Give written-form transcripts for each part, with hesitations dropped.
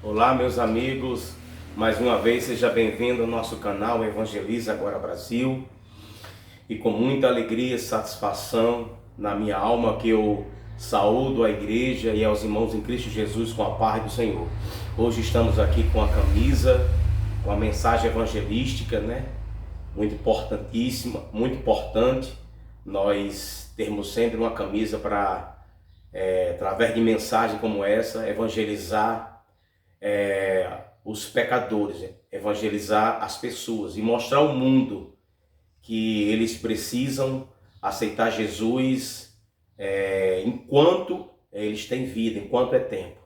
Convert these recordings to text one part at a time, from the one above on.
Olá, meus amigos, mais uma vez seja bem-vindo ao nosso canal Evangeliza Agora Brasil. E com muita alegria e satisfação na minha alma que eu saúdo a igreja e aos irmãos em Cristo Jesus com a paz do Senhor. Hoje estamos aqui com a camisa, com a mensagem evangelística, Muito importantíssima, muito importante nós termos sempre uma camisa para, através de mensagem como essa, evangelizar os pecadores, evangelizar as pessoas e mostrar ao mundo que eles precisam aceitar Jesus enquanto eles têm vida, enquanto é tempo.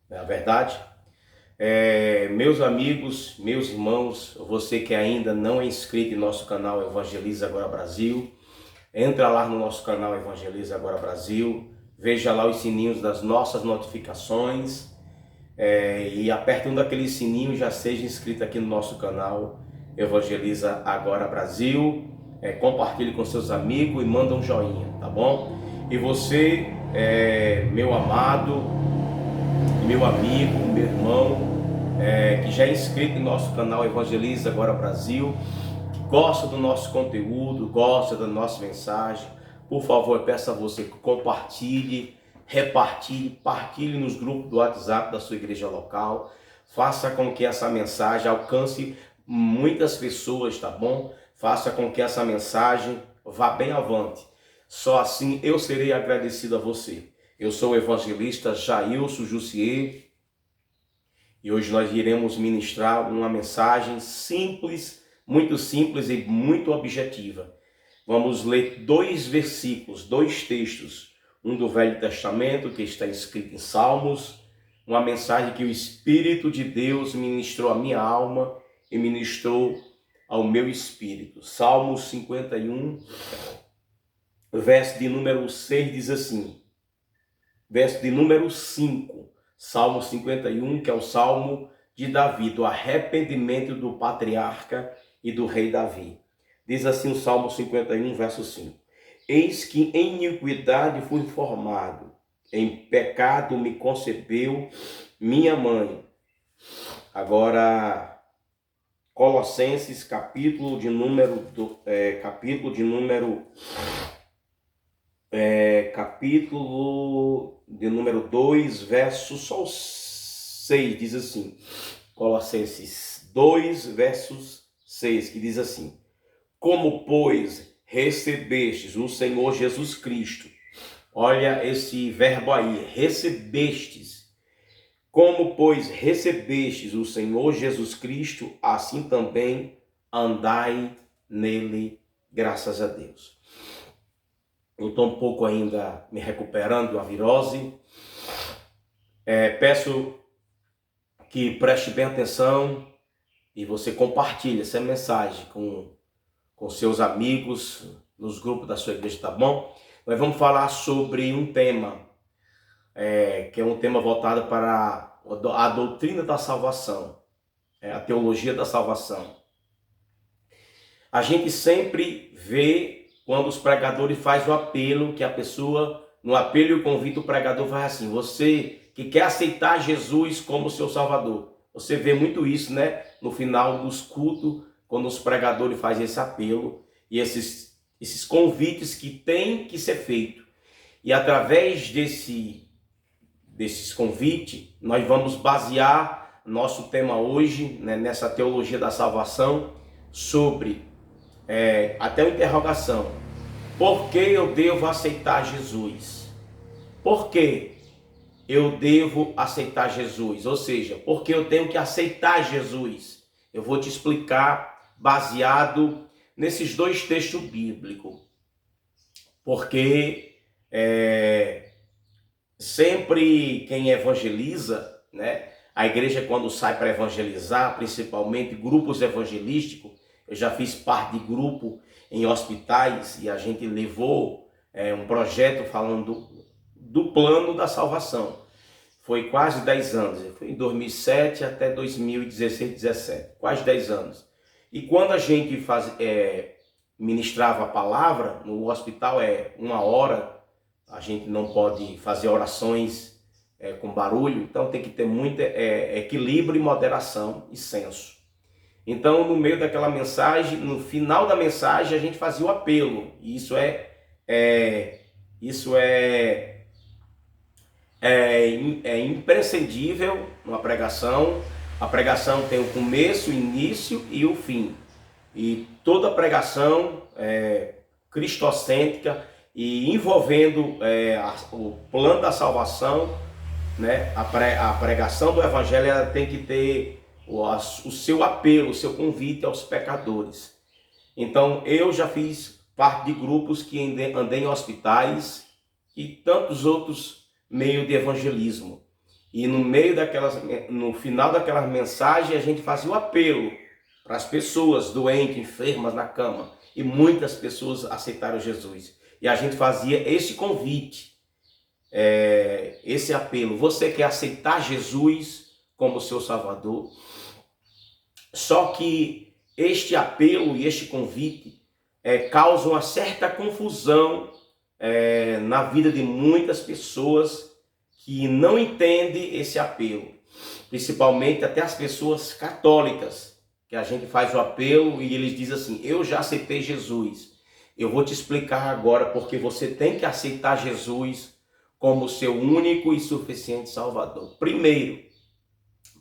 Não é a verdade? Meus amigos, meus irmãos, você que ainda não é inscrito em nosso canal Evangeliza Agora Brasil, entra lá no nosso canal Evangeliza Agora Brasil, veja lá os sininhos das nossas notificações, e aperte um daqueles sininhos, já seja inscrito aqui no nosso canal Evangeliza Agora Brasil, compartilhe com seus amigos e manda um joinha, tá bom? E você, meu amado, meu amigo, meu irmão, que já é inscrito em nosso canal Evangeliza Agora Brasil, que gosta do nosso conteúdo, gosta da nossa mensagem, por favor, eu peço a você que compartilhe, repartilhe, partilhe nos grupos do WhatsApp da sua igreja local, faça com que essa mensagem alcance muitas pessoas, tá bom? Faça com que essa mensagem vá bem avante. Só assim eu serei agradecido a você. Eu sou o evangelista Jailson Jussier e hoje nós iremos ministrar uma mensagem simples e muito objetiva. Vamos ler dois versículos, dois textos, um do Velho Testamento que está escrito em Salmos, uma mensagem que o Espírito de Deus ministrou à minha alma e ministrou ao meu espírito. Salmos 51, verso de número 6 diz assim, verso de número 5, Salmo 51, que é o Salmo de Davi, do arrependimento do patriarca e do rei Davi. Diz assim o Salmo 51, verso 5. Eis que em iniquidade fui formado, em pecado me concebeu minha mãe. Agora, Colossenses, capítulo de número 2, verso só 6, diz assim, Colossenses 2, versos 6, que diz assim, como, pois, recebestes o Senhor Jesus Cristo, olha esse verbo aí, recebestes, como, pois, recebestes o Senhor Jesus Cristo, assim também andai nele, graças a Deus. Eu estou um pouco ainda me recuperando da virose. Peço que preste bem atenção e você compartilhe essa mensagem com seus amigos nos grupos da sua igreja, tá bom? Nós vamos falar sobre um tema, que é um tema voltado para a doutrina da salvação, a teologia da salvação. A gente sempre vê quando os pregadores fazem o apelo, que a pessoa, no apelo e o convite, o pregador faz assim, você que quer aceitar Jesus como seu Salvador. Você vê muito isso, no final dos cultos, quando os pregadores fazem esse apelo e esses convites que tem que ser feito. E através desses convites, nós vamos basear nosso tema hoje, nessa teologia da salvação, sobre até uma interrogação. Por que eu devo aceitar Jesus? Por que eu devo aceitar Jesus? Ou seja, por que eu tenho que aceitar Jesus? Eu vou te explicar baseado nesses dois textos bíblicos. Porque sempre quem evangeliza, a igreja quando sai para evangelizar, principalmente grupos evangelísticos, eu já fiz parte de grupo em hospitais e a gente levou um projeto falando do plano da salvação. Foi quase 10 anos, foi em 2007 até 2016, 17, quase 10 anos. E quando a gente ministrava a palavra, no hospital 1 hora, a gente não pode fazer orações com barulho, então tem que ter muito equilíbrio e moderação e senso. Então, no meio daquela mensagem, no final da mensagem, a gente fazia o apelo. E isso é imprescindível numa pregação. A pregação tem o começo, o início e o fim. E toda pregação cristocêntrica e envolvendo o plano da salvação, né? A pregação do evangelho, ela tem que ter o seu apelo, o seu convite aos pecadores. Então, eu já fiz parte de grupos que andei em hospitais e tantos outros meios de evangelismo. E no final daquelas mensagens, a gente fazia o apelo para as pessoas doentes, enfermas na cama. E muitas pessoas aceitaram Jesus. E a gente fazia esse convite, esse apelo. Você quer aceitar Jesus como seu Salvador? Só que este apelo e este convite causam uma certa confusão na vida de muitas pessoas que não entendem esse apelo. Principalmente até as pessoas católicas, que a gente faz o apelo e eles dizem assim: eu já aceitei Jesus. Eu vou te explicar agora porque você tem que aceitar Jesus como seu único e suficiente Salvador.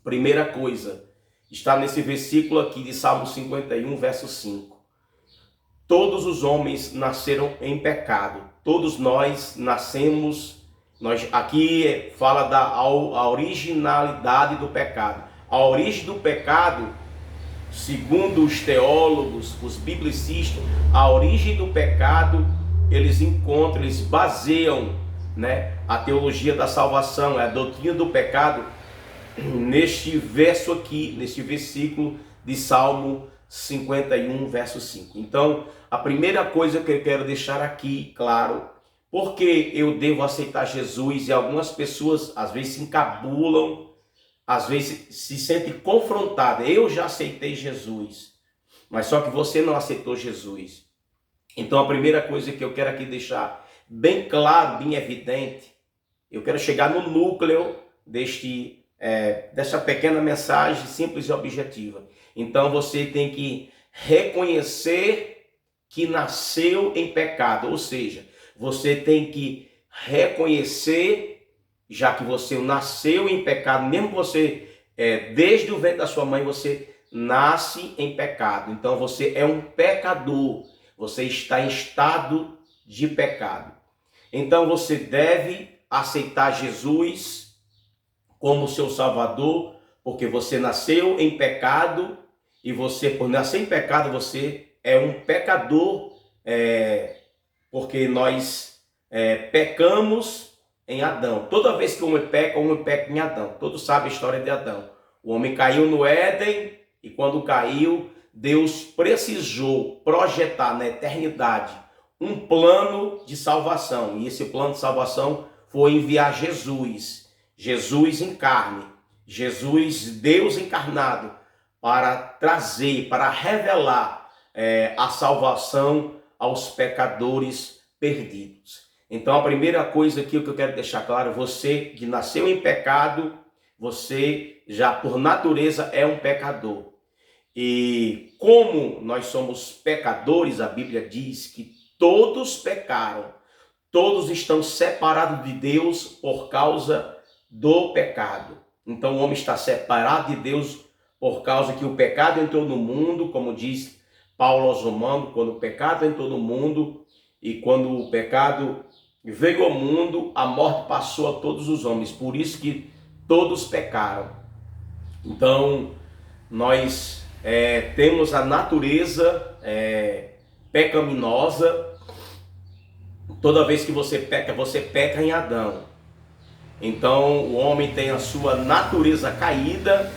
Primeira coisa, está nesse versículo aqui de Salmo 51, verso 5. Todos os homens nasceram em pecado. Todos nós nascemos. Aqui fala a originalidade do pecado. A origem do pecado, segundo os teólogos, os biblicistas, a origem do pecado, eles baseiam, né, a teologia da salvação, a doutrina do pecado, neste verso aqui, neste versículo de Salmo 51, verso 5. Então, a primeira coisa que eu quero deixar aqui claro, porque eu devo aceitar Jesus, e algumas pessoas às vezes se encabulam, às vezes se sentem confrontadas. Eu já aceitei Jesus, mas só que você não aceitou Jesus. Então, a primeira coisa que eu quero aqui deixar bem claro, bem evidente, eu quero chegar no núcleo dessa pequena mensagem simples e objetiva. Então você tem que reconhecer que nasceu em pecado, ou seja, você tem que reconhecer, já que você nasceu em pecado, mesmo você, desde o ventre da sua mãe, você nasce em pecado. Então você é um pecador, você está em estado de pecado. Então você deve aceitar Jesus como seu Salvador, porque você nasceu em pecado, e você, por nascer em pecado, você é um pecador, porque nós pecamos em Adão. Toda vez que o homem peca em Adão. Todos sabem a história de Adão. O homem caiu no Éden, e quando caiu, Deus precisou projetar na eternidade um plano de salvação. E esse plano de salvação foi enviar Jesus. Jesus em carne, Jesus Deus encarnado, para trazer, para revelar a salvação aos pecadores perdidos. Então a primeira coisa aqui que eu quero deixar claro, você que nasceu em pecado, você já por natureza é um pecador. E como nós somos pecadores, a Bíblia diz que todos pecaram, todos estão separados de Deus por causa do pecado. Então o homem está separado de Deus por causa que o pecado entrou no mundo, como diz Paulo aos Romanos, quando o pecado entrou no mundo, e quando o pecado veio ao mundo, a morte passou a todos os homens. Por isso que todos pecaram. Então nós temos a natureza pecaminosa. Toda vez que você peca em Adão. Então o homem tem a sua natureza caída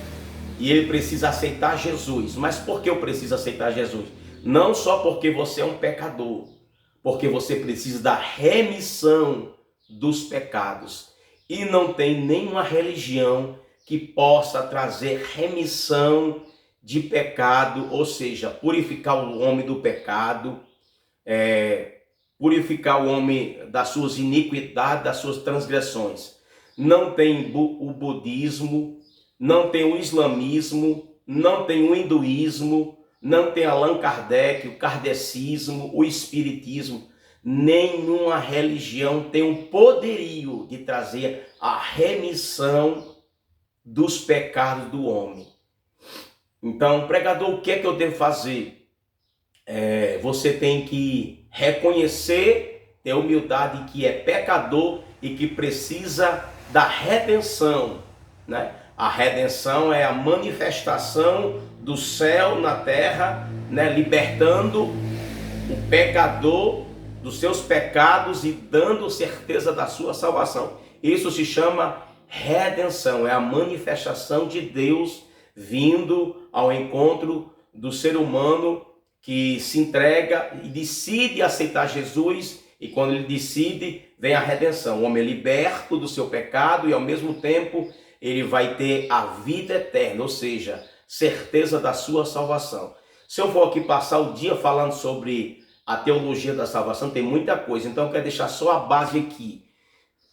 e ele precisa aceitar Jesus. Mas por que eu preciso aceitar Jesus? Não só porque você é um pecador, porque você precisa da remissão dos pecados. E não tem nenhuma religião que possa trazer remissão de pecado, ou seja, purificar o homem do pecado, purificar o homem das suas iniquidades, das suas transgressões. não tem o budismo, não tem o islamismo, não tem o hinduísmo, não tem Allan Kardec, o kardecismo, o espiritismo. Nenhuma religião tem o poderio de trazer a remissão dos pecados do homem. Então, pregador, o que é que eu devo fazer? Você tem que reconhecer, ter humildade que é pecador e que precisa da redenção, né? A redenção é a manifestação do céu na terra, né? Libertando o pecador dos seus pecados e dando certeza da sua salvação. Isso se chama redenção, é a manifestação de Deus vindo ao encontro do ser humano que se entrega e decide aceitar Jesus, e quando ele decide, vem a redenção. O homem é liberto do seu pecado e ao mesmo tempo ele vai ter a vida eterna, ou seja, certeza da sua salvação. Se eu for aqui passar o dia falando sobre a teologia da salvação, tem muita coisa, então eu quero deixar só a base aqui.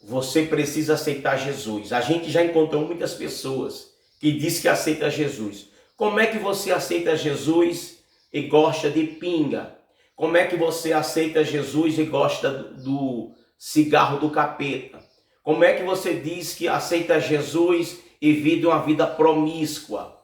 Você precisa aceitar Jesus. A gente já encontrou muitas pessoas que dizem que aceita Jesus. Como é que você aceita Jesus e gosta de pinga? Como é que você aceita Jesus e gosta do cigarro do capeta? Como é que você diz que aceita Jesus e vive uma vida promíscua?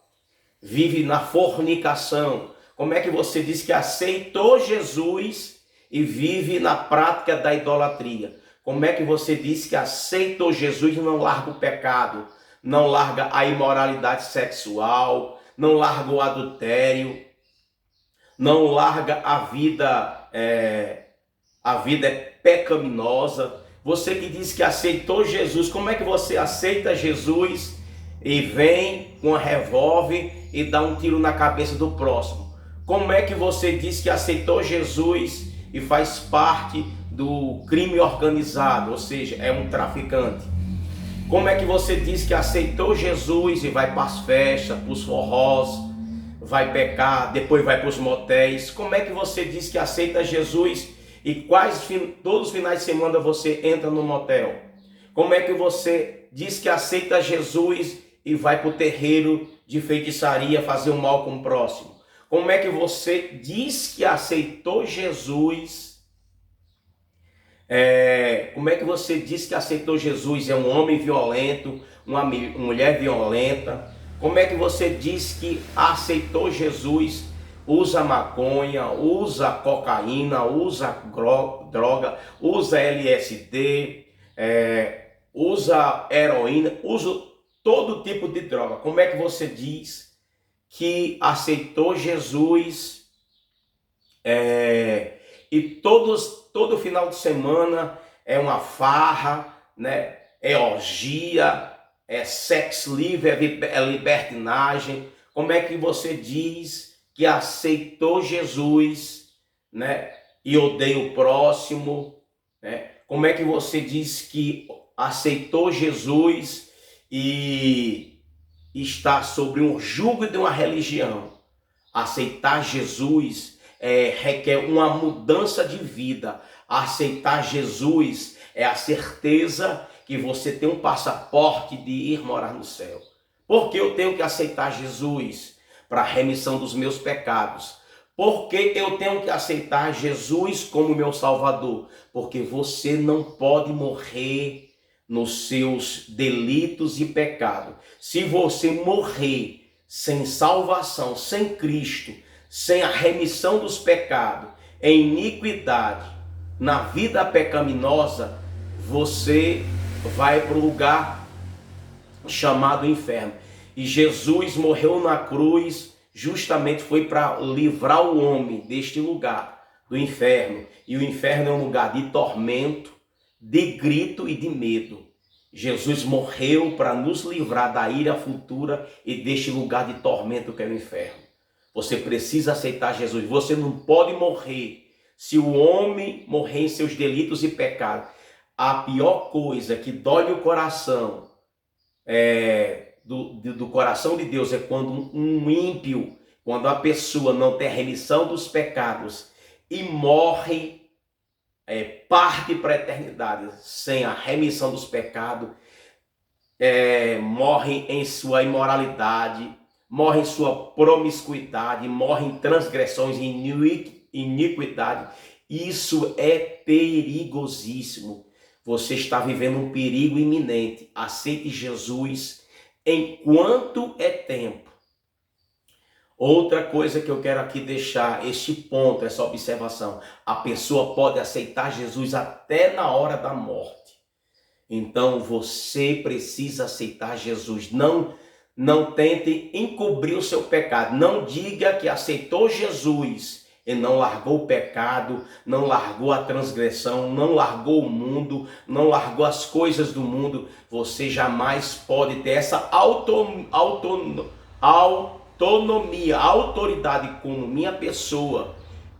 Vive na fornicação? Como é que você diz que aceitou Jesus e vive na prática da idolatria? Como é que você diz que aceitou Jesus e não larga o pecado? Não larga a imoralidade sexual, não larga o adultério, não larga a vida pecaminosa. Você que diz que aceitou Jesus, como é que você aceita Jesus e vem com um revólver e dá um tiro na cabeça do próximo? Como é que você diz que aceitou Jesus e faz parte do crime organizado, ou seja, é um traficante? Como é que você diz que aceitou Jesus e vai para as festas, para os forrós, vai pecar, depois vai para os motéis? Como é que você diz que aceita Jesus e todos os finais de semana você entra no motel? Como é que você diz que aceita Jesus e vai para o terreiro de feitiçaria fazer o mal com o próximo? Como é que você diz que aceitou Jesus? Como é que você diz que aceitou Jesus? É um homem violento, uma mulher violenta? Como é que você diz que aceitou Jesus? Usa maconha, usa cocaína, usa droga, usa LSD, usa heroína, usa todo tipo de droga. Como é que você diz que aceitou Jesus e todo final de semana é uma farra, né? É orgia, é sex livre, é libertinagem? Como é que você diz que aceitou Jesus, né? E odeia o próximo, né? Como é que você diz que aceitou Jesus e está sobre um jugo de uma religião? Aceitar Jesus requer uma mudança de vida. Aceitar Jesus é a certeza que você tem um passaporte de ir morar no céu. Por que eu tenho que aceitar Jesus? Para a remissão dos meus pecados. Por que eu tenho que aceitar Jesus como meu Salvador? Porque você não pode morrer nos seus delitos e pecados. Se você morrer sem salvação, sem Cristo, sem a remissão dos pecados, em iniquidade, na vida pecaminosa, você vai para o lugar chamado inferno. E Jesus morreu na cruz, justamente foi para livrar o homem deste lugar, do inferno. E o inferno é um lugar de tormento, de grito e de medo. Jesus morreu para nos livrar da ira futura e deste lugar de tormento que é o inferno. Você precisa aceitar Jesus. Você não pode morrer. Se o homem morrer em seus delitos e pecados, a pior coisa que dói o coração do coração de Deus é quando um ímpio, quando a pessoa não tem a remissão dos pecados e morre, parte para a eternidade sem a remissão dos pecados. morre em sua imoralidade, morre em sua promiscuidade, morre em transgressões e iniquidade. Isso é perigosíssimo. Você está vivendo um perigo iminente. Aceite Jesus enquanto é tempo. Outra coisa que eu quero aqui deixar, este ponto, essa observação. A pessoa pode aceitar Jesus até na hora da morte. Então você precisa aceitar Jesus. Não tente encobrir o seu pecado. Não diga que aceitou Jesus e não largou o pecado, não largou a transgressão, não largou o mundo, não largou as coisas do mundo. Você jamais pode ter essa autonomia, autoridade como minha pessoa,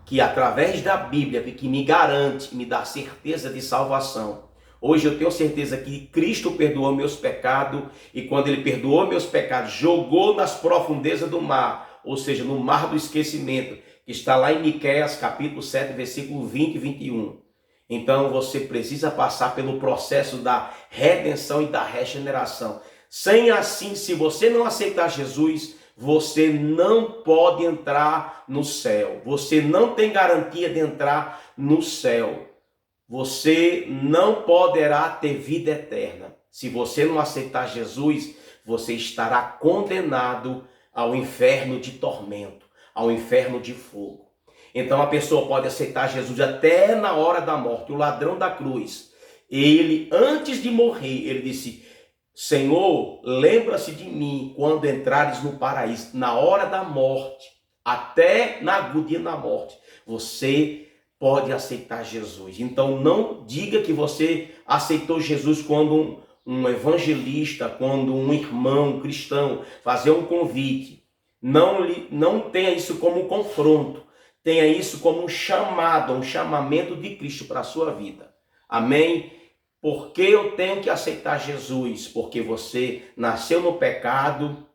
que através da Bíblia, que me garante, me dá certeza de salvação. Hoje eu tenho certeza que Cristo perdoou meus pecados, e quando Ele perdoou meus pecados, jogou nas profundezas do mar, ou seja, no mar do esquecimento, que está lá em Miqueias, capítulo 7, versículo 20 e 21. Então você precisa passar pelo processo da redenção e da regeneração. Sem assim, se você não aceitar Jesus, você não pode entrar no céu. Você não tem garantia de entrar no céu. Você não poderá ter vida eterna. Se você não aceitar Jesus, você estará condenado ao inferno de tormento, ao inferno de fogo. Então a pessoa pode aceitar Jesus até na hora da morte. O ladrão da cruz, ele antes de morrer, ele disse: Senhor, lembra-se de mim quando entrares no paraíso. Na hora da morte, até na agonia da morte, você pode aceitar Jesus. Então não diga que você aceitou Jesus quando um evangelista, quando um irmão cristão fazer um convite. Não tenha isso como um confronto. Tenha isso como um chamado, um chamamento de Cristo para a sua vida. Amém? Por que eu tenho que aceitar Jesus? Porque você nasceu no pecado,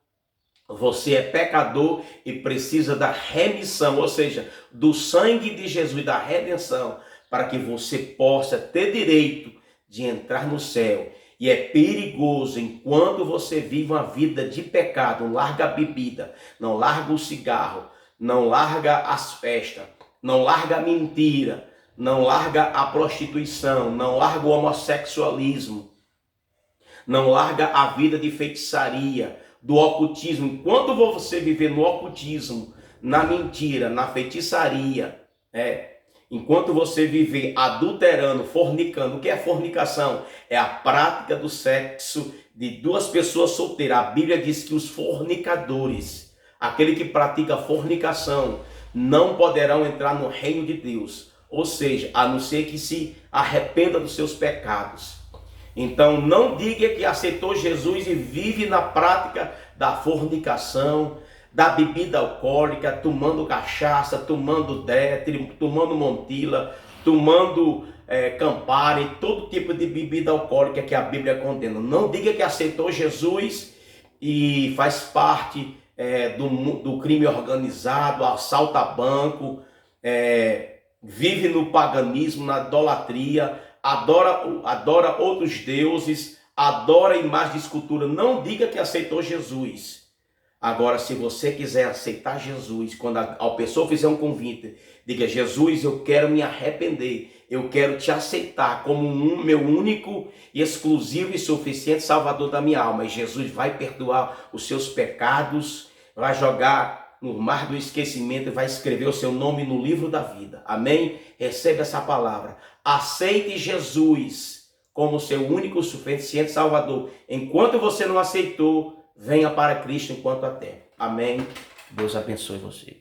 você é pecador e precisa da remissão, ou seja, do sangue de Jesus, da redenção, para que você possa ter direito de entrar no céu. E é perigoso, enquanto você vive uma vida de pecado, não larga a bebida, não larga o cigarro, não larga as festas, não larga a mentira, não larga a prostituição, não larga o homossexualismo, não larga a vida de feitiçaria, do ocultismo. Enquanto você viver no ocultismo, na mentira, na feitiçaria, enquanto você viver adulterando, fornicando. O que é fornicação? É a prática do sexo de duas pessoas solteiras. A Bíblia diz que os fornicadores, aquele que pratica fornicação, não poderão entrar no reino de Deus. Ou seja, a não ser que se arrependa dos seus pecados. Então não diga que aceitou Jesus e vive na prática da fornicação, da bebida alcoólica, tomando cachaça, tomando Détri, tomando Montila, tomando Campari, todo tipo de bebida alcoólica que a Bíblia condena. Não diga que aceitou Jesus e faz parte do crime organizado, assalta banco, vive no paganismo, na idolatria, adora outros deuses, adora imagens de escultura. Não diga que aceitou Jesus. Agora, se você quiser aceitar Jesus, quando a pessoa fizer um convite, diga: Jesus, eu quero me arrepender, eu quero te aceitar como meu único, exclusivo e suficiente Salvador da minha alma. E Jesus vai perdoar os seus pecados, vai jogar no mar do esquecimento e vai escrever o seu nome no livro da vida. Amém? Receba essa palavra. Aceite Jesus como seu único, suficiente Salvador. Enquanto você não aceitou, venha para Cristo enquanto há tempo. Amém? Deus abençoe você.